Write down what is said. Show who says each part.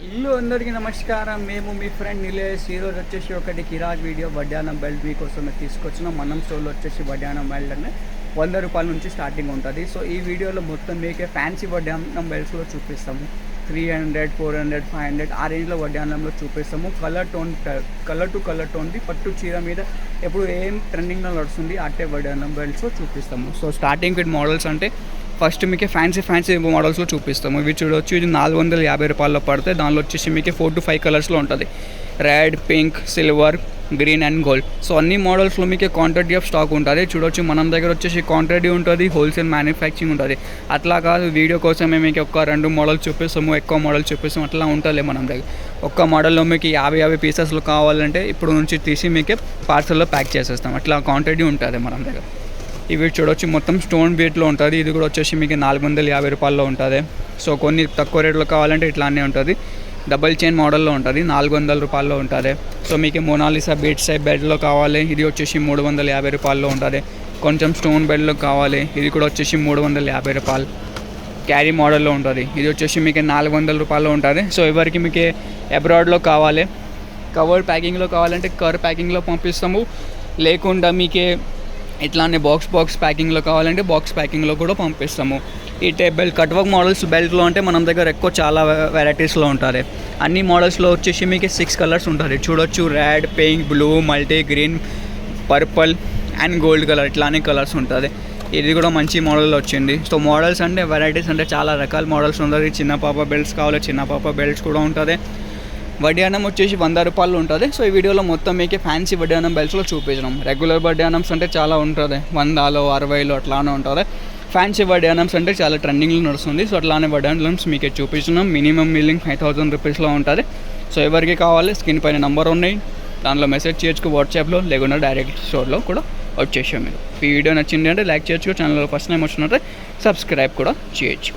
Speaker 1: Hello అందరికీ నమస్కారం. మేము మీ ఫ్రెండ్ నిలేష్. ఈరోజు వచ్చేసి ఒకటి కిరాక్ వీడియో వడ్డానం బెల్ట్ మీకోసమే తీసుకొచ్చినాం. మనం స్టోర్లో వచ్చేసి వడ్డానం బెల్ట్ అంటే 100 రూపాయల నుంచి స్టార్టింగ్ ఉంటుంది. సో ఈ వీడియోలో మొత్తం మీకే ఫ్యాన్సీ వడ్డానం బెల్ట్స్లో చూపిస్తాము. 300, 400, 500 ఆ రేంజ్లో వడ్డానంలో చూపిస్తాము. కలర్ టు కలర్ టోన్ది పట్టు చీర మీద ఎప్పుడు ఏం ట్రెండింగ్లో నడుస్తుంది అట్టే వడ్డానం బెల్ట్స్లో చూపిస్తాము. సో స్టార్టింగ్ విత్ మోడల్స్ అంటే ఫస్ట్ మీకు ఫ్యాన్సీ మోడల్స్లో చూపిస్తాము. ఇవి చూడవచ్చు, ఇది 450 రూపాయల్లో పడితే దానిలో వచ్చేసి మీకు 4 to 5 కలర్స్లో ఉంటుంది. Red, pink, silver, green and gold. So అన్ని మోడల్స్లో మీకు క్వాంటిటీ ఆఫ్ స్టాక్ ఉంటుంది. చూడవచ్చు, మనం దగ్గర వచ్చేసి క్వాంటిటీ ఉంటుంది, హోల్సేల్ మ్యానుఫ్యాక్చరింగ్ ఉంటుంది. అట్లా కాదు, వీడియో కోసమే మీకు ఒక 2 మోడల్ చూపిస్తాము, ఎక్కువ మోడల్ చూపిస్తాము, అట్లా ఉంటుంది మనం దగ్గర. ఒక్క మోడల్లో మీకు 50 పీసెస్లు కావాలంటే ఇప్పుడు నుంచి తీసి మీకు పార్సల్లో ప్యాక్ చేసేస్తాం. అట్లా క్వాంటిటీ ఉంటుంది మనం దగ్గర. ఇవి చూడవచ్చు, మొత్తం స్టోన్ బీట్లో ఉంటుంది. ఇది కూడా వచ్చేసి మీకు 450 రూపాయల్లో ఉంటుంది. సో కొన్ని తక్కువ రేట్లో కావాలంటే ఇట్లానే ఉంటుంది. డబల్ చైన్ మోడల్లో ఉంటుంది, 400 రూపాయల్లో ఉంటుంది. సో మీకు మోనాలిసా బీట్స్ టైప్ బెడ్లో కావాలి, ఇది వచ్చేసి 350 రూపాయల్లో ఉంటుంది. కొంచెం స్టోన్ బెడ్లో కావాలి, ఇది కూడా వచ్చేసి 350 రూపాయలు. క్యారీ మోడల్లో ఉంటుంది, ఇది వచ్చేసి మీకు 400 రూపాయల్లో ఉంటుంది. సో ఎవరికి మీకు అబ్రాడ్లో కావాలి, కవర్ ప్యాకింగ్లో కావాలంటే కవర్ ప్యాకింగ్లో పంపిస్తాము. లేకుండా మీకే ఇట్లానే బాక్స్ ప్యాకింగ్లో కావాలంటే బాక్స్ ప్యాకింగ్లో కూడా పంపిస్తాము. ఈ టైప్ బెల్ట్ కట్వర్క్ మోడల్స్ బెల్ట్లో అంటే మనం దగ్గర ఎక్కువ చాలా వెరైటీస్లో ఉంటుంది. అన్ని మోడల్స్లో వచ్చేసి మీకు 6 కలర్స్ ఉంటుంది. చూడొచ్చు, red, pink, blue, multi green, purple and gold colour, ఇట్లానే కలర్స్ ఉంటుంది. ఇది కూడా మంచి మోడల్లో వచ్చింది. సో మోడల్స్ అంటే వెరైటీస్ అంటే చాలా రకాల మోడల్స్ ఉంటుంది. చిన్న పాప బెల్ట్స్ కావాలి, చిన్న పాప బెల్ట్స్ కూడా ఉంటుంది. వడ్డానం వచ్చేసి 100 రూపాయలు ఉంటుంది. సో ఈ వీడియోలో మొత్తం మీకు ఫ్యాన్సీ వడ్డానం బెల్ట్స్లో చూపించడం. రెగ్యులర్ వడ్డానమ్స్ అంటే చాలా ఉంటుంది, 100లో 60లో అట్లానే ఉంటుంది. ఫ్యాన్సీ వడ్డానమ్స్ అంటే చాలా ట్రెండింగ్లో నడుస్తుంది. సో అట్లానే వడ్డానమ్స్ మీకు చూపించినాం. మినిమం బిల్లింగ్ 5000 రూపీస్లో ఉంటుంది. సో ఎవరికి కావాలి స్క్రీన్ పైన నెంబర్ ఉన్నాయి, దానిలో మెసేజ్ చేయొచ్చు వాట్సాప్లో, లేకుండా డైరెక్ట్ స్టోర్లో కూడా వచ్చేసాం. మీరు ఈ వీడియో నచ్చింది అంటే లైక్ చేయొచ్చు, ఛానల్లో ఫస్ట్ టైం వచ్చినట్టే సబ్స్క్రైబ్ కూడా చేయొచ్చు.